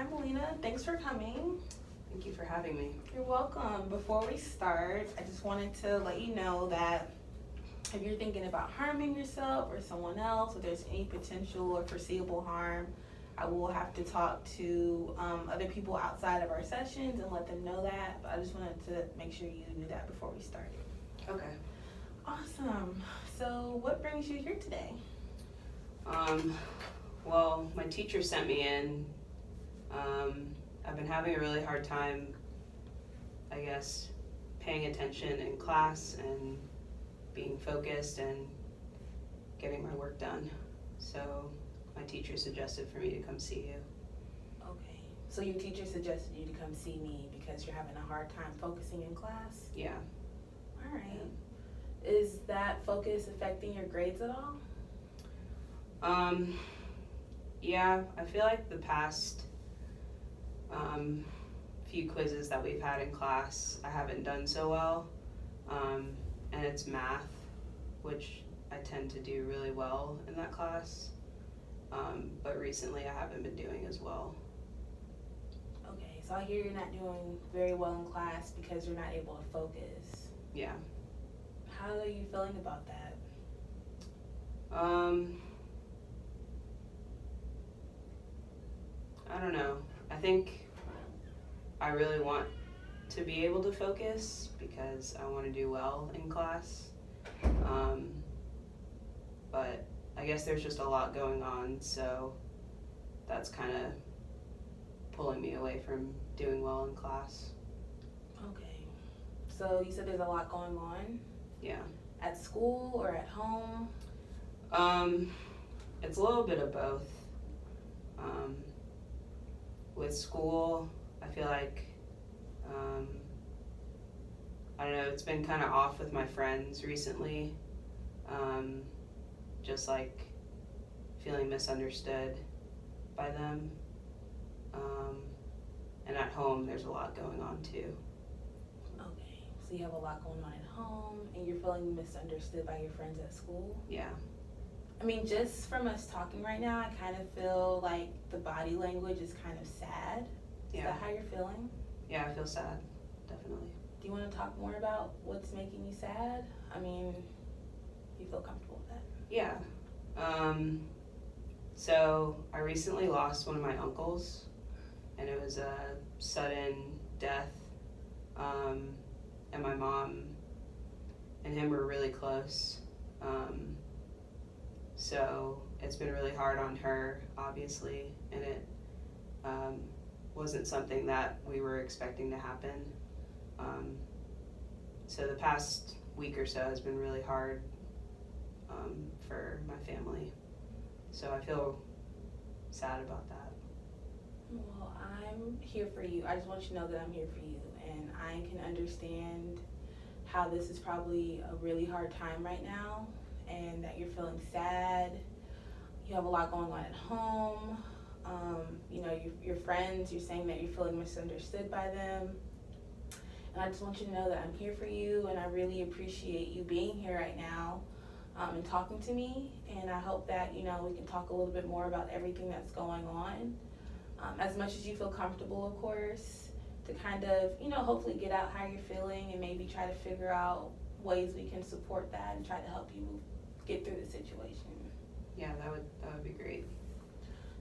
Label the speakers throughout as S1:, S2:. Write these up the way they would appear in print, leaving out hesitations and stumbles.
S1: Hi, Milena. Thanks for coming.
S2: Thank you for having me.
S1: You're welcome. Before we start, I just wanted to let you know that if you're thinking about harming yourself or someone else, or there's any potential or foreseeable harm, I will have to talk to other people outside of our sessions and let them know that. But I just wanted to make sure you knew that before we started.
S2: Okay.
S1: Awesome. So, what brings you here today?
S2: Well, my teacher sent me in. I've been having a really hard time, I guess, paying attention in class and being focused and getting my work done. So my teacher suggested for me to come see you.
S1: Okay. So your teacher suggested you to come see me because you're having a hard time focusing in class?
S2: Yeah.
S1: All right. Is that focus affecting your grades at all?
S2: Yeah, I feel like the past few quizzes that we've had in class, I haven't done so well. And it's math, which I tend to do really well in that class. But recently I haven't been doing as well.
S1: Okay, so I hear you're not doing very well in class because you're not able to focus.
S2: Yeah.
S1: How are you feeling about that?
S2: I don't know. I think I really want to be able to focus because I want to do well in class. But I guess there's just a lot going on, so that's kind of pulling me away from doing well in class.
S1: Okay. So you said there's a lot going on?
S2: Yeah.
S1: At school or at home?
S2: It's a little bit of both. With school, I feel like, I don't know, it's been kind of off with my friends recently. Just like feeling misunderstood by them. And at home, there's a lot going on too.
S1: Okay, so you have a lot going on at home and you're feeling misunderstood by your friends at school?
S2: Yeah.
S1: I mean, just from us talking right now, I kind of feel like the body language is kind of sad. Is that how you're feeling?
S2: Yeah, I feel sad, definitely.
S1: Do you want to talk more about what's making you sad? I mean, do you feel comfortable with that?
S2: Yeah. So I recently lost one of my uncles, and it was a sudden death. And my mom and him were really close. So it's been really hard on her, obviously, and it wasn't something that we were expecting to happen. So the past week or so has been really hard for my family. So I feel sad about that.
S1: Well, I'm here for you. I just want you to know that I'm here for you, and I can understand how this is probably a really hard time right now, and that you're feeling sad. You have a lot going on at home. You know, your friends, you're saying that you're feeling misunderstood by them. And I just want you to know that I'm here for you, and I really appreciate you being here right now and talking to me. And I hope that, you know, we can talk a little bit more about everything that's going on. As much as you feel comfortable, of course, to kind of, you know, hopefully get out how you're feeling and maybe try to figure out ways we can support that and try to help you get through the situation.
S2: Yeah, that would be great.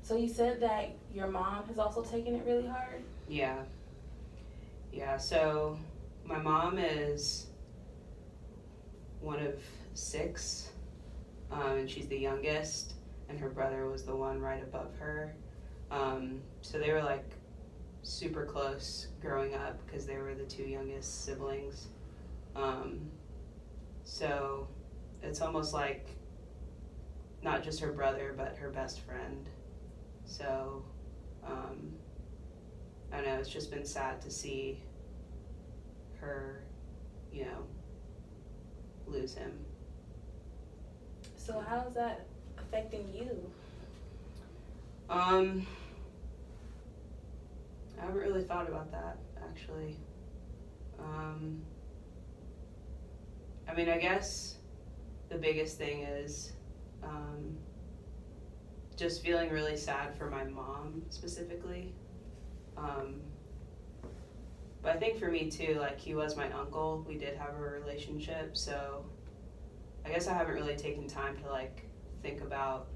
S1: So you said that your mom has also taken it really hard?
S2: Yeah, so my mom is one of 6, and she's the youngest, and her brother was the one right above her. So they were like super close growing up because they were the 2 youngest siblings. So it's almost like not just her brother, but her best friend. So, I don't know, it's just been sad to see her, you know, lose him.
S1: So how is that affecting you?
S2: I haven't really thought about that, actually. I mean, I guess the biggest thing is just feeling really sad for my mom specifically. But I think for me too, like he was my uncle. We did have a relationship, so I guess I haven't really taken time to like think about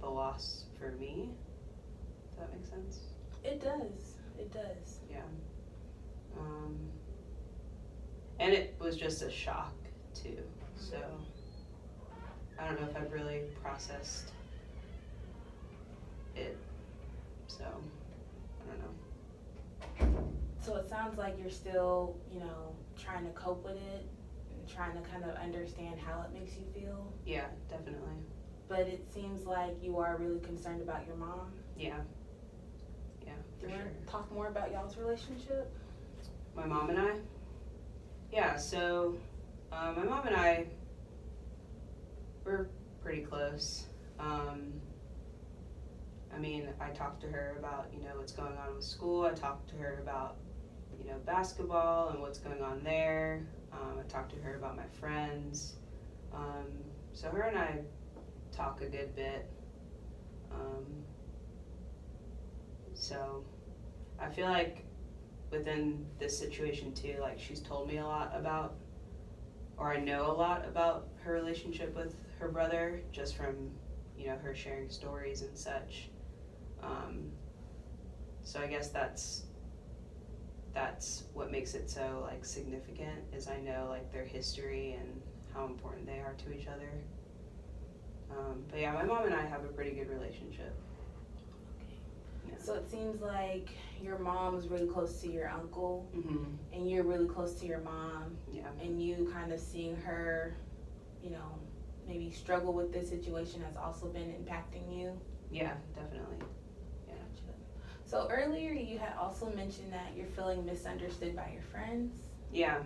S2: the loss for me. If that makes sense.
S1: It does. It does.
S2: Yeah. And it was just a shock too. So I don't know if I've really processed it. So I don't know.
S1: So it sounds like you're still, trying to cope with it and trying to kind of understand how it makes you feel.
S2: Yeah, definitely.
S1: But it seems like you are really concerned about your mom.
S2: Yeah. Yeah,
S1: Do
S2: for
S1: you
S2: sure.
S1: want to talk more about y'all's relationship?
S2: My mom and I? Yeah, so my mom and I, we're pretty close. I mean, I talked to her about, what's going on with school. I talked to her about, basketball and what's going on there. I talked to her about my friends. So her and I talk a good bit. So I feel like within this situation too, like she's told me a lot about, or I know a lot about her relationship with her brother just from, her sharing stories and such. So I guess that's what makes it so like significant is I know like their history and how important they are to each other. But yeah, my mom and I have a pretty good relationship.
S1: Okay.
S2: Yeah.
S1: So it seems like your mom's really close to your uncle,
S2: Mm-hmm.
S1: and you're really close to your mom,
S2: Yeah.
S1: and you kind of seeing her, maybe struggle with this situation has also been impacting you.
S2: Yeah, definitely.
S1: Gotcha. So earlier you had also mentioned that you're feeling misunderstood by your friends.
S2: Yeah.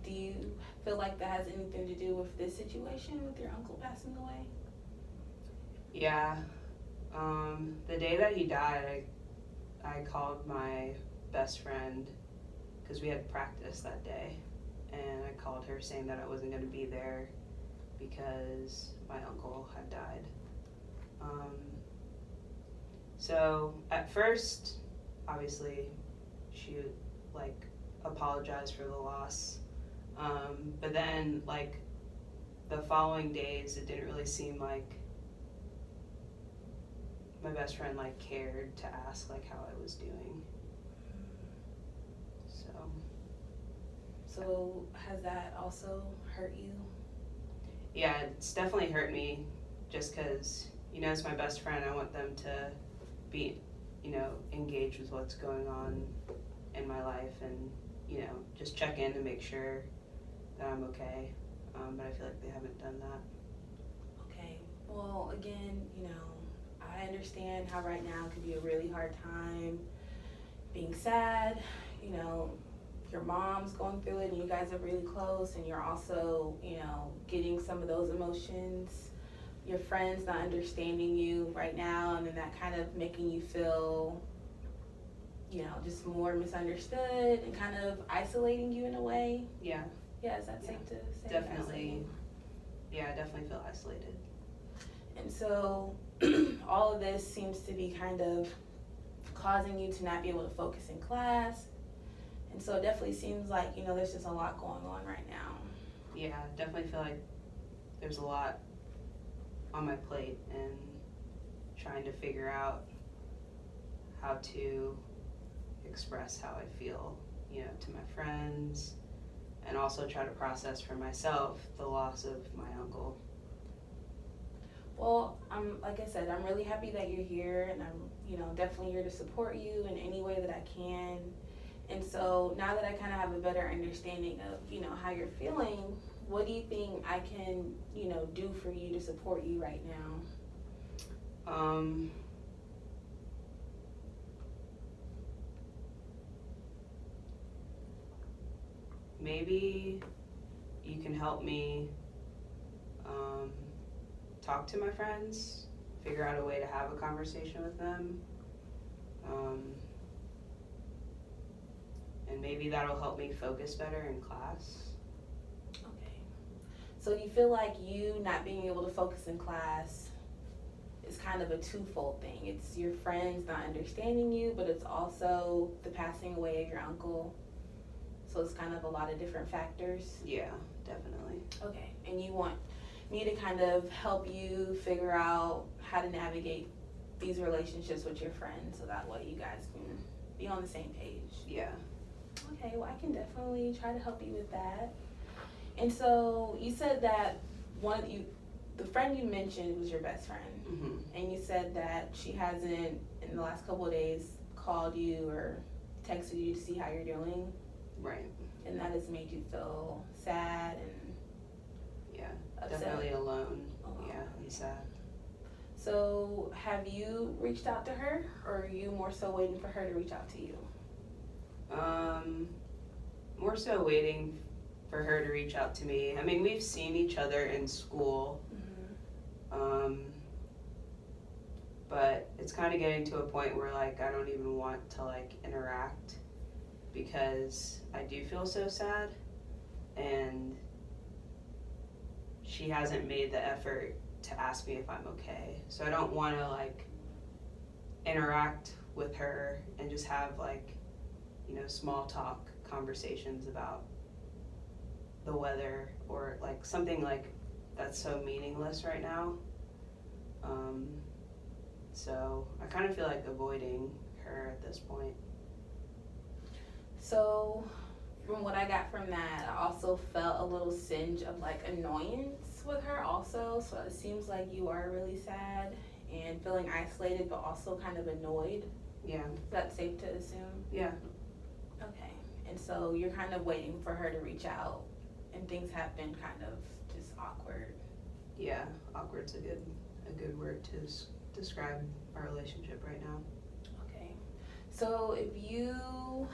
S1: Do you feel like that has anything to do with this situation with your uncle passing away?
S2: Yeah. The day that he died, I called my best friend because we had practice that day, and I called her saying that I wasn't going to be there because my uncle had died. So at first, obviously, she like apologized for the loss, but then like the following days, it didn't really seem like my best friend like cared to ask like how I was doing.
S1: So has that also hurt you?
S2: Yeah, it's definitely hurt me just because, it's my best friend. I want them to be, engaged with what's going on in my life and, just check in to make sure that I'm okay. But I feel like they haven't done that.
S1: Okay. Well, again, I understand how right now could be a really hard time being sad, your mom's going through it and you guys are really close and you're also, getting some of those emotions, your friends not understanding you right now and then that kind of making you feel, just more misunderstood and kind of isolating you in a way.
S2: Yeah.
S1: Yeah, is that safe to say?
S2: Definitely.
S1: Isolating?
S2: Yeah, I definitely feel isolated.
S1: And so all of this seems to be kind of causing you to not be able to focus in class. And so it definitely seems like, there's just a lot going on right now.
S2: Yeah, definitely feel like there's a lot on my plate and trying to figure out how to express how I feel, to my friends, and also try to process for myself the loss of my uncle.
S1: Well, like I said, I'm really happy that you're here and I'm, definitely here to support you in any way that I can. And so now that I kind of have a better understanding of, how you're feeling, what do you think I can, do for you to support you right now?
S2: Maybe you can help me talk to my friends, figure out a way to have a conversation with them. And maybe that'll help me focus better in class.
S1: Okay. So you feel like you not being able to focus in class is kind of a twofold thing. It's your friends not understanding you, but it's also the passing away of your uncle. So it's kind of a lot of different factors.
S2: Yeah, definitely.
S1: Okay, and you want me to kind of help you figure out how to navigate these relationships with your friends so that way you guys can be on the same page.
S2: Yeah.
S1: Okay, well, I can definitely try to help you with that. And so you said that the friend you mentioned was your best friend.
S2: Mm-hmm.
S1: And you said that she hasn't, in the last couple of days, called you or texted you to see how you're doing.
S2: Right.
S1: And that has made you feel sad and upset.
S2: Definitely alone. Yeah, and sad.
S1: So have you reached out to her, or are you more so waiting for her to reach out to you?
S2: More so waiting for her to reach out to me. I mean, we've seen each other in school.
S1: Mm-hmm.
S2: But it's kind of getting to a point where, like, I don't even want to, like, interact because I do feel so sad, and she hasn't made the effort to ask me if I'm okay. So I don't want to, like, interact with her and just have, like, small talk conversations about the weather or, like, something like that's so meaningless right now. So I kind of feel like avoiding her at this point.
S1: So from what I got from that, I also felt a little singe of like annoyance with her also. So it seems like you are really sad and feeling isolated, but also kind of annoyed.
S2: Yeah.
S1: Is that safe to assume?
S2: Yeah.
S1: Okay. And so you're kind of waiting for her to reach out, and things have been kind of just awkward.
S2: Yeah, awkward's a good word to describe our relationship right now.
S1: Okay. So if you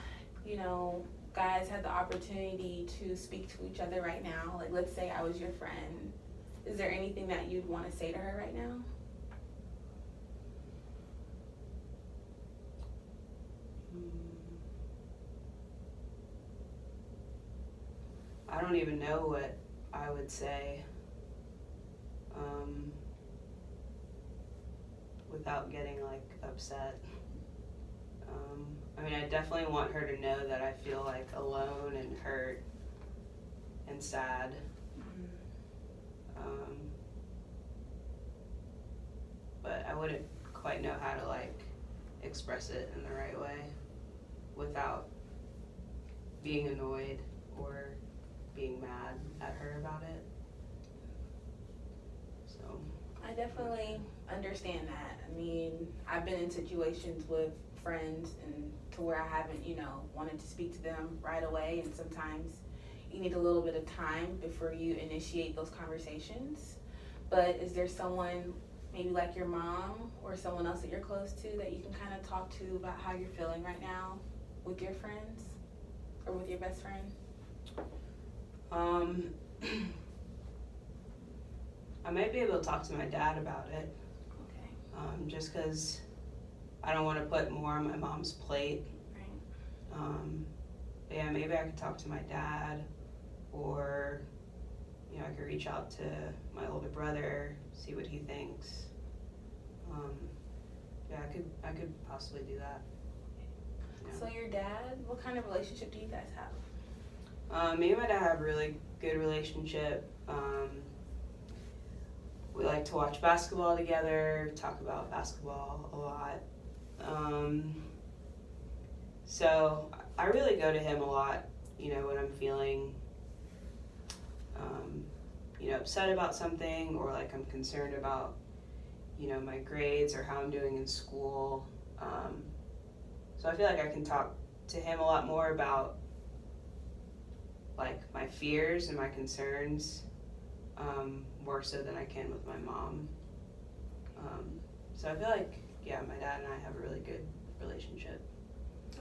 S1: guys had the opportunity to speak to each other right now, like let's say I was your friend, is there anything that you'd want to say to her right now?
S2: I don't even know what I would say without getting, like, upset. I mean, I definitely want her to know that I feel, like, alone and hurt and sad. But I wouldn't quite know how to, like, express it in the right way without being annoyed or being mad at her about it. So
S1: I definitely understand that. I mean, I've been in situations with friends and to where I haven't, wanted to speak to them right away, and sometimes you need a little bit of time before you initiate those conversations. But is there someone, maybe like your mom or someone else that you're close to, that you can kind of talk to about how you're feeling right now with your friends or with your best friend?
S2: I might be able to talk to my dad about it.
S1: Okay.
S2: Just because I don't want to put more on my mom's plate.
S1: Right.
S2: But yeah, maybe I could talk to my dad, or I could reach out to my older brother, see what he thinks. Yeah, I could possibly do that. Yeah.
S1: So your dad, what kind of relationship do you guys have?
S2: Me and my dad have a really good relationship. We like to watch basketball together, talk about basketball a lot. So I really go to him a lot, when I'm feeling, upset about something, or like I'm concerned about, my grades or how I'm doing in school. So I feel like I can talk to him a lot more about, like, my fears and my concerns, more so than I can with my mom. So I feel like, yeah, my dad and I have a really good relationship.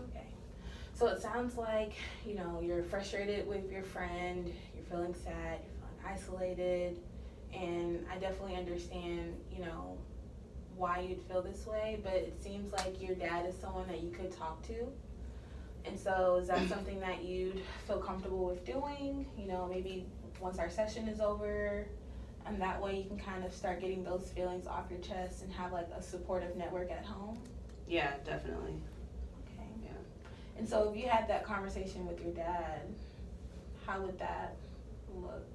S1: Okay. So it sounds like, you're frustrated with your friend, you're feeling sad, you're feeling isolated, and I definitely understand, why you'd feel this way, but it seems like your dad is someone that you could talk to. And so is that something that you'd feel comfortable with doing? Maybe once our session is over, And that way you can kind of start getting those feelings off your chest and have like a supportive network at home.
S2: Yeah, definitely.
S1: Okay.
S2: Yeah.
S1: And so if you had that conversation with your dad, how would that look?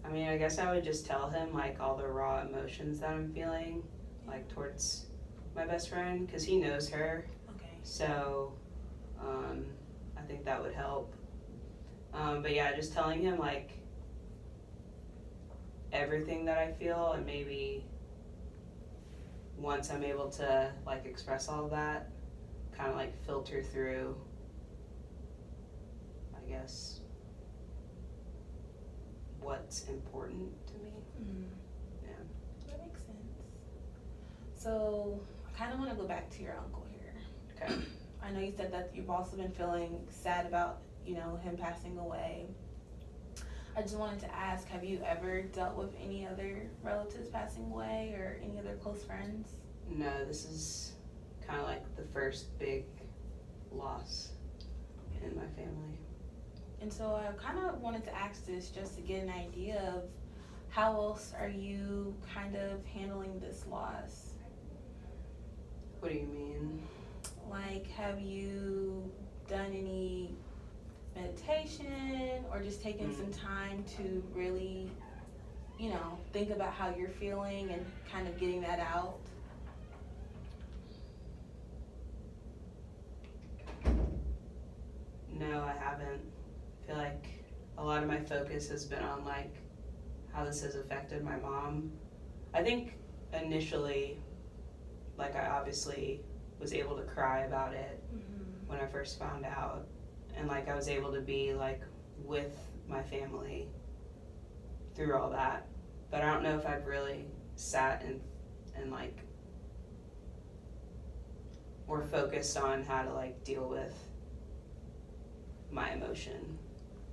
S2: I mean, I guess I would just tell him like all the raw emotions that I'm feeling, like towards my best friend, because he knows her.
S1: Okay.
S2: So, I think that would help. But yeah, just telling him like everything that I feel, and maybe once I'm able to like express all of that, kind of like filter through, I guess, what's important to me. Yeah.
S1: That makes sense. So I kind of want to go back to your uncle here.
S2: Okay.
S1: I know you said that you've also been feeling sad about, him passing away. I just wanted to ask, have you ever dealt with any other relatives passing away or any other close friends?
S2: No, this is kind of like the first big loss in my family.
S1: And so I kind of wanted to ask this just to get an idea of how else are you kind of handling this loss?
S2: What do you mean?
S1: Like, have you done any meditation or just taken some time to really, think about how you're feeling and kind of getting that out?
S2: No, I haven't. I feel like a lot of my focus has been on like how this has affected my mom. I think initially, like I obviously was able to cry about it when I first found out, and like I was able to be like with my family through all that, but I don't know if I've really sat and like more focused on how to like deal with my emotion.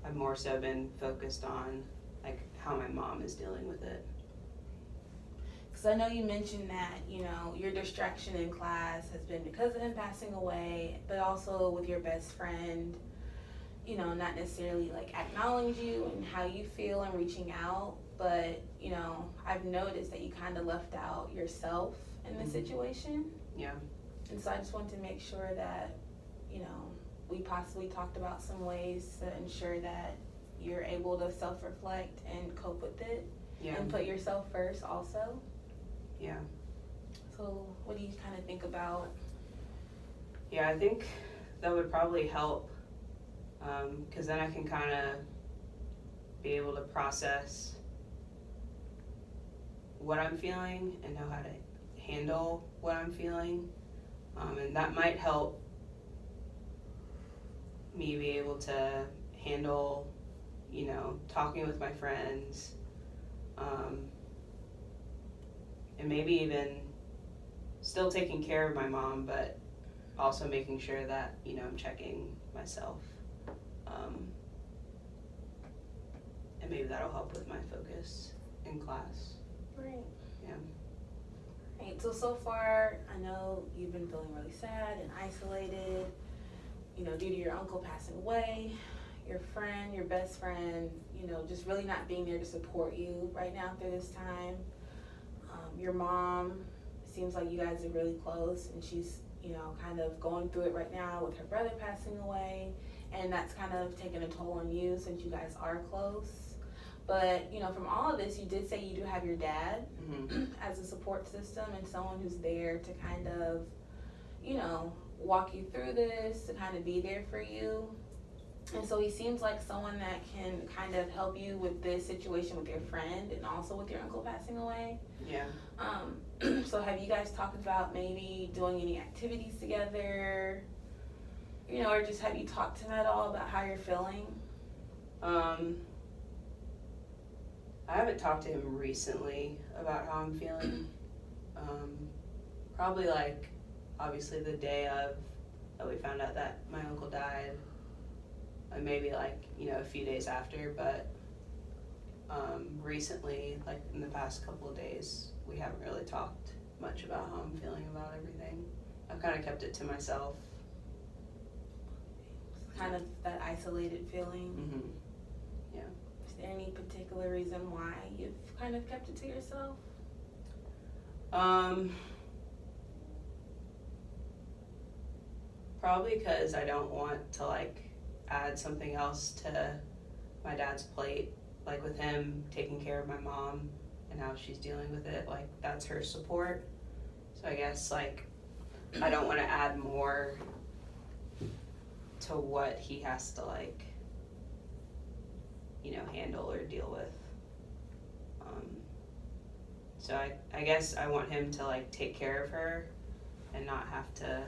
S2: I've more so been focused on like how my mom is dealing with it.
S1: Because I know you mentioned that, your distraction in class has been because of him passing away, but also with your best friend, not necessarily like acknowledging you and how you feel and reaching out, but, I've noticed that you kind of left out yourself in this situation.
S2: Yeah.
S1: And so I just wanted to make sure that, we possibly talked about some ways to ensure that you're able to self-reflect and cope with it.
S2: Yeah.
S1: And put yourself first also.
S2: Yeah.
S1: So what do you kind of think about?
S2: Yeah, I think that would probably help, because then I can kind of be able to process what I'm feeling and know how to handle what I'm feeling, and that might help me be able to handle, talking with my friends, and maybe even still taking care of my mom, but also making sure that, I'm checking myself. And maybe that'll help with my focus in class.
S1: Right.
S2: Yeah.
S1: Right. So far, I know you've been feeling really sad and isolated, due to your uncle passing away, your friend, your best friend, just really not being there to support you right now through this time. Your mom, seems like you guys are really close, and she's, kind of going through it right now with her brother passing away, and that's kind of taking a toll on you since you guys are close. But, from all of this, you did say you do have your dad as a support system and someone who's there to kind of, walk you through this, to kind of be there for you. And so he seems like someone that can kind of help you with this situation with your friend and also with your uncle passing away.
S2: Yeah.
S1: So have you guys talked about maybe doing any activities together? Or just have you talked to him at all about how you're feeling?
S2: I haven't talked to him recently about how I'm feeling. Probably like, obviously the day of that we found out that my uncle died, and maybe like, a few days after, but recently, like in the past couple of days, we haven't really talked much about how I'm feeling about everything. I've kind of kept it to myself.
S1: kind of that isolated feeling.
S2: Mm-hmm. Yeah.
S1: Is there any particular reason why you've kind of kept it to yourself?
S2: Probably because I don't want to like add something else to my dad's plate, like with him taking care of my mom and how she's dealing with it, like that's her support. So I guess like I don't want to add more to what he has to like, handle or deal with. So I guess I want him to like take care of her and not have to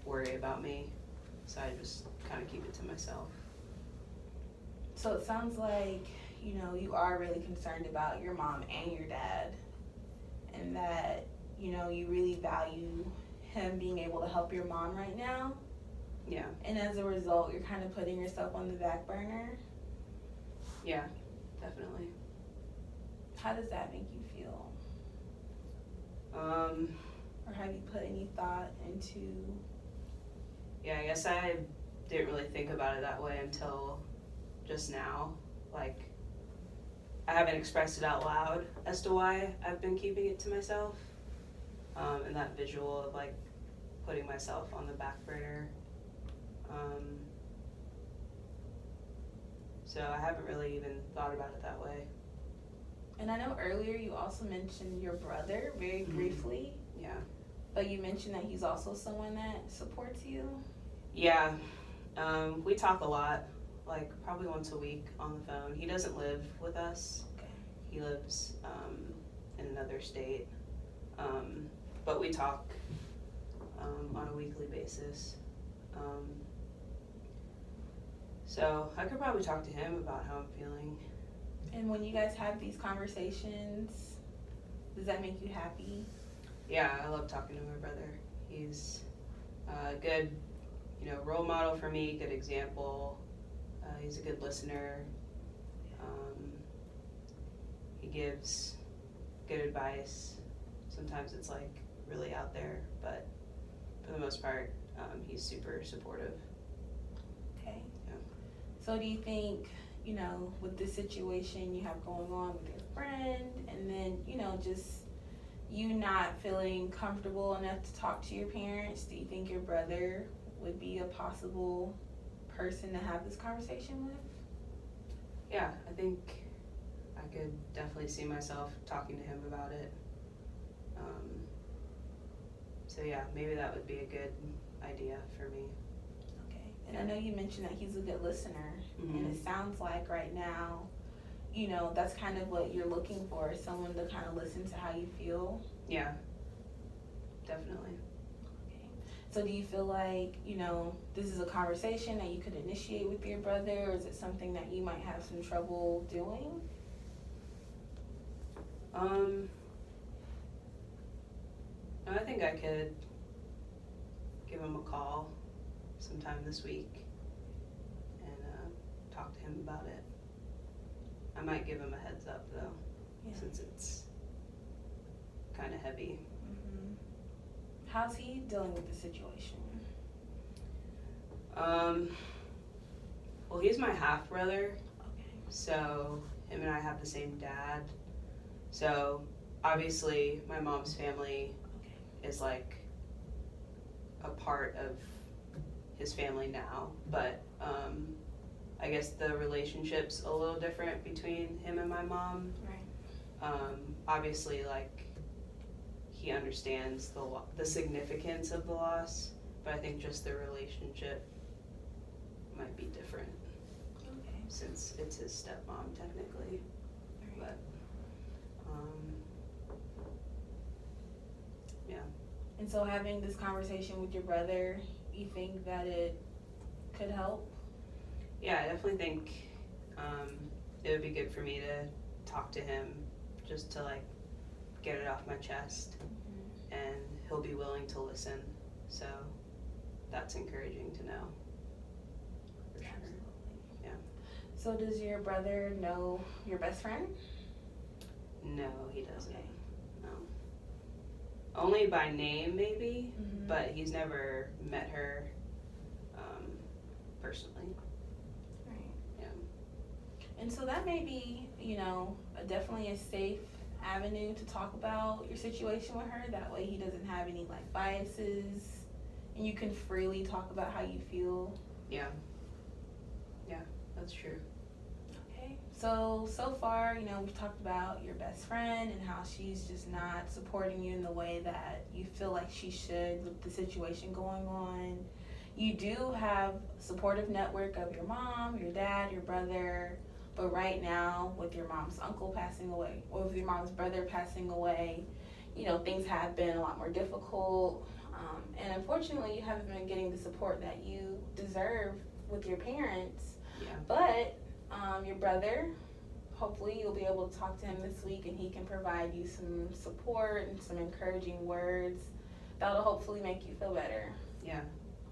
S2: worry about me. So I just kind of keep it to myself.
S1: So it sounds like, you are really concerned about your mom and your dad, and that, you really value him being able to help your mom right now.
S2: Yeah.
S1: And as a result, you're kind of putting yourself on the back burner.
S2: Yeah, definitely.
S1: How does that make you feel? Or have you put any thought into?
S2: Yeah, I guess I didn't really think about it that way until just now. Like, I haven't expressed it out loud as to why I've been keeping it to myself. And that visual of like putting myself on the back burner. So I haven't really even thought about it that way.
S1: And I know earlier you also mentioned your brother very briefly.
S2: Yeah.
S1: But you mentioned that he's also someone that supports you.
S2: Yeah. We talk a lot, like probably once a week on the phone. He doesn't live with us.
S1: Okay.
S2: He lives in another state. But we talk on a weekly basis. So I could probably talk to him about how I'm feeling.
S1: And when you guys have these conversations, does that make you happy?
S2: Yeah, I love talking to my brother. He's a good, role model for me, good example. He's a good listener. He gives good advice. Sometimes it's like really out there, but for the most part, he's super supportive.
S1: Okay.
S2: Yeah.
S1: So do you think, with this situation you have going on with your friend, and then, just you not feeling comfortable enough to talk to your parents, do you think your brother would be a possible person to have this conversation with?
S2: Yeah, I think I could definitely see myself talking to him about it. So yeah, maybe that would be a good idea for me.
S1: Okay. And I know you mentioned that he's a good listener,
S2: Mm-hmm.
S1: and it sounds like right now, that's kind of what you're looking for, someone to kind of listen to how you feel.
S2: Yeah, definitely.
S1: Okay. So do you feel like, this is a conversation that you could initiate with your brother, or is it something that you might have some trouble doing?
S2: No, I think I could give him a call sometime this week and talk to him about it. I might give him a heads up though, since it's kind of heavy.
S1: Mm-hmm. How's he dealing with the situation?
S2: Well, he's my half brother,
S1: Okay.
S2: so him and I have the same dad. So obviously my mom's family is like a part of his family now, but I guess the relationship's a little different between him and my mom.
S1: Right.
S2: Obviously, like, he understands the significance of the loss, but I think just the relationship might be different.
S1: Okay.
S2: Since it's his stepmom technically.
S1: Right.
S2: But yeah.
S1: And so having this conversation with your brother, you think that it could help?
S2: Yeah, I definitely think it would be good for me to talk to him just to like get it off my chest.
S1: Mm-hmm.
S2: And he'll be willing to listen, so that's encouraging to know. For sure.
S1: Absolutely.
S2: Yeah.
S1: So does your brother know your best friend?
S2: No, he doesn't.
S1: Okay.
S2: No. Only by name maybe,
S1: Mm-hmm.
S2: but he's never met her personally.
S1: Right.
S2: Yeah.
S1: And so that may be, definitely a safe avenue to talk about your situation with her. That way he doesn't have any like biases and you can freely talk about how you feel.
S2: Yeah. Yeah, that's true.
S1: Okay. So far, we've talked about your best friend and how she's just not supporting you in the way that you feel like she should with the situation going on. You do have a supportive network of your mom, your dad, your brother, but right now with your mom's uncle passing away, or with your mom's brother passing away, things have been a lot more difficult. And unfortunately, you haven't been getting the support that you deserve with your parents.
S2: Yeah.
S1: But your brother, hopefully you'll be able to talk to him this week and he can provide you some support and some encouraging words that'll hopefully make you feel better.
S2: Yeah.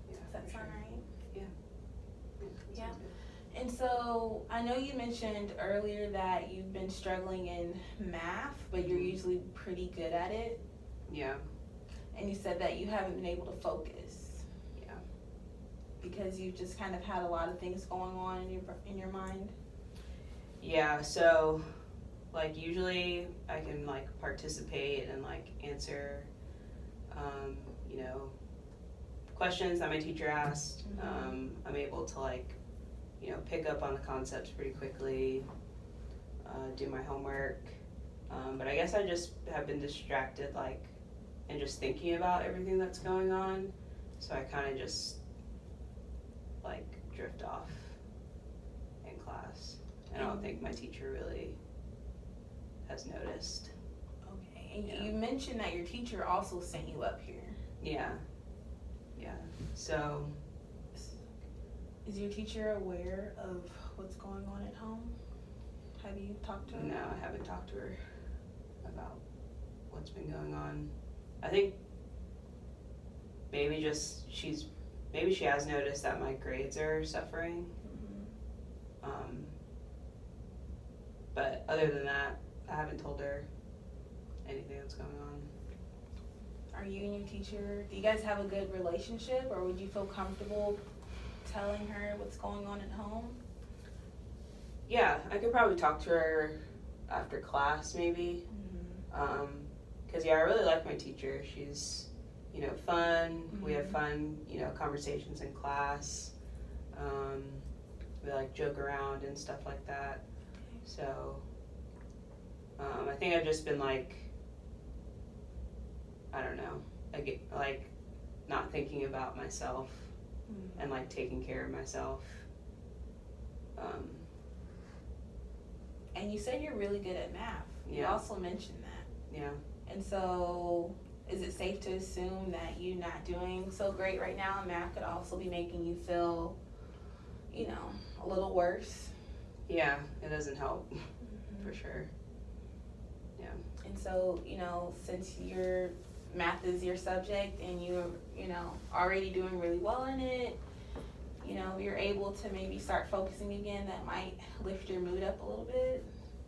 S1: Does that sound right?
S2: Yeah.
S1: Yeah. And so I know you mentioned earlier that you've been struggling in math, but you're usually pretty good at it.
S2: Yeah.
S1: And you said that you haven't been able to focus.
S2: Yeah.
S1: Because you've just kind of had a lot of things going on in your mind.
S2: Yeah, so like usually I can like participate and like answer questions that my teacher asked. I'm able to like pick up on the concepts pretty quickly, do my homework, but I guess I just have been distracted and just thinking about everything that's going on, so I kind of just like drift off in class. I don't think my teacher really has noticed.
S1: Okay, and
S2: Yeah.
S1: you mentioned that your teacher also sent you up here.
S2: Yeah. So,
S1: is your teacher aware of what's going on at home? Have you talked to her?
S2: no, I haven't talked to her about what's been going on. I think maybe she has noticed that my grades are suffering. But other than that, I haven't told her anything that's going on.
S1: Are you and your teacher, do you guys have a good relationship, or would you feel comfortable telling her what's going on at home?
S2: Yeah, I could probably talk to her after class maybe. Cause I really like my teacher. She's, fun. We have fun, conversations in class. We like joke around and stuff like that. So, I think I've just been I don't know, not thinking about myself and taking care of myself.
S1: And you said you're really good at math. You
S2: Yeah.
S1: also mentioned that.
S2: Yeah.
S1: And so, is it safe to assume that you not doing so great right now in math could also be making you feel, a little worse?
S2: Yeah, it doesn't help for sure. Yeah.
S1: And so, since your math is your subject and you're, already doing really well in it, you're able to maybe start focusing again, that might lift your mood up a little bit.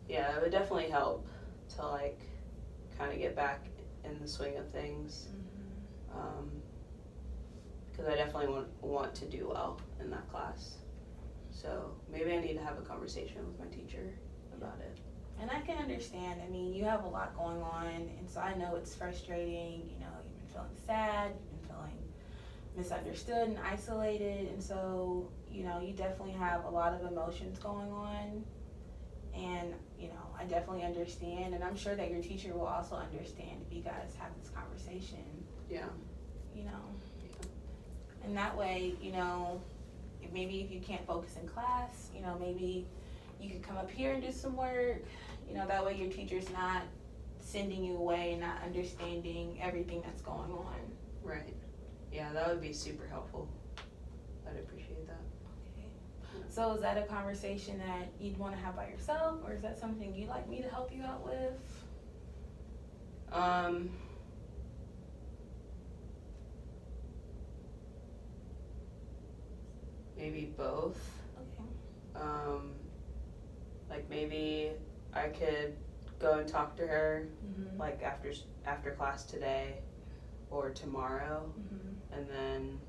S2: Yeah, it would definitely help to kind of get back in the swing of things. Because I definitely want to do well in that class. So maybe I need to have a conversation with my teacher about it.
S1: And I can understand. I mean, you have a lot going on, and so I know it's frustrating. You've been feeling sad, you've been feeling misunderstood and isolated, and so, you definitely have a lot of emotions going on. And, I definitely understand, and I'm sure that your teacher will also understand if you guys have this conversation.
S2: Yeah.
S1: And that way, maybe if you can't focus in class, maybe you could come up here and do some work. That way your teacher's not sending you away and not understanding everything that's going on.
S2: Right. Yeah, that would be super helpful. I'd appreciate that.
S1: Okay. So is that a conversation that you'd want to have by yourself, or is that something you'd like me to help you out with?
S2: Maybe both.
S1: Okay.
S2: Maybe I could go and talk to her after class today or tomorrow, and then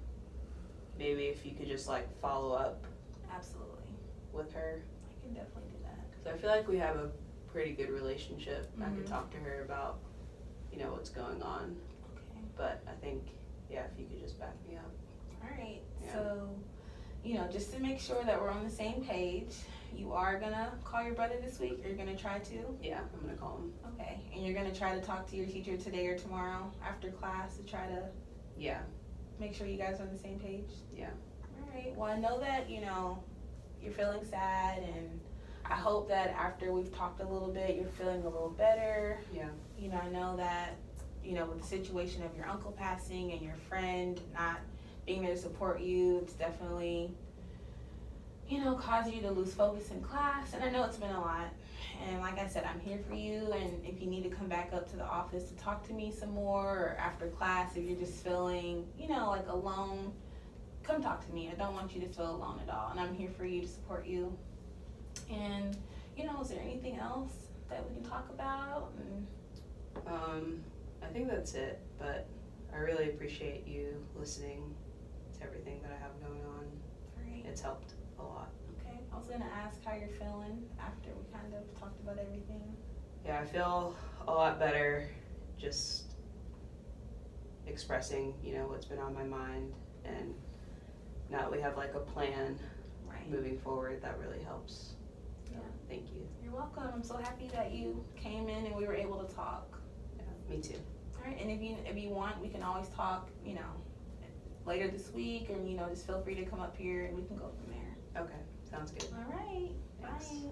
S2: maybe if you could just like follow up
S1: Absolutely.
S2: with her.
S1: I can definitely do that.
S2: So I feel like we have a pretty good relationship. I could
S1: Mhm.
S2: talk to her about, you know, what's going on.
S1: Okay.
S2: But I think, yeah, if you could just back me up.
S1: All right.
S2: Yeah.
S1: So, you know, just to make sure that we're on the same page, you are gonna call your brother this week. You're gonna try to.
S2: Yeah, I'm gonna call him.
S1: Okay. And you're gonna try to talk to your teacher today or tomorrow after class to try to
S2: Yeah,
S1: make sure you guys are on the same page.
S2: yeah.
S1: All right. Well, I know that, you know, you're feeling sad, and I hope that after we've talked a little bit, you're feeling a little better.
S2: Yeah.
S1: You know, I know that, you know, with the situation of your uncle passing and your friend not being there to support you, it's definitely, you know, caused you to lose focus in class. And I know it's been a lot. And like I said, I'm here for you. And if you need to come back up to the office to talk to me some more, or after class, if you're just feeling, you know, like alone, come talk to me. I don't want you to feel alone at all. And I'm here for you to support you. And, you know, is there anything else that we can talk about? And
S2: I think that's it, but I really appreciate you listening to everything that I have going on.
S1: Great.
S2: It's helped a lot.
S1: Okay. I was gonna ask how you're feeling after we kind of talked about everything.
S2: Yeah, I feel a lot better just expressing, you know, what's been on my mind, and now that we have like a plan
S1: Right.
S2: moving forward, that really helps. So,
S1: Yeah.
S2: thank you.
S1: You're welcome. I'm so happy that you came in and we were able to talk.
S2: Yeah, me too.
S1: All right. And if you want, we can always talk, you know, later this week, or, you know, just feel free to come up here and we can go from there.
S2: Okay, sounds good.
S1: All right.
S2: Thanks.
S1: Bye.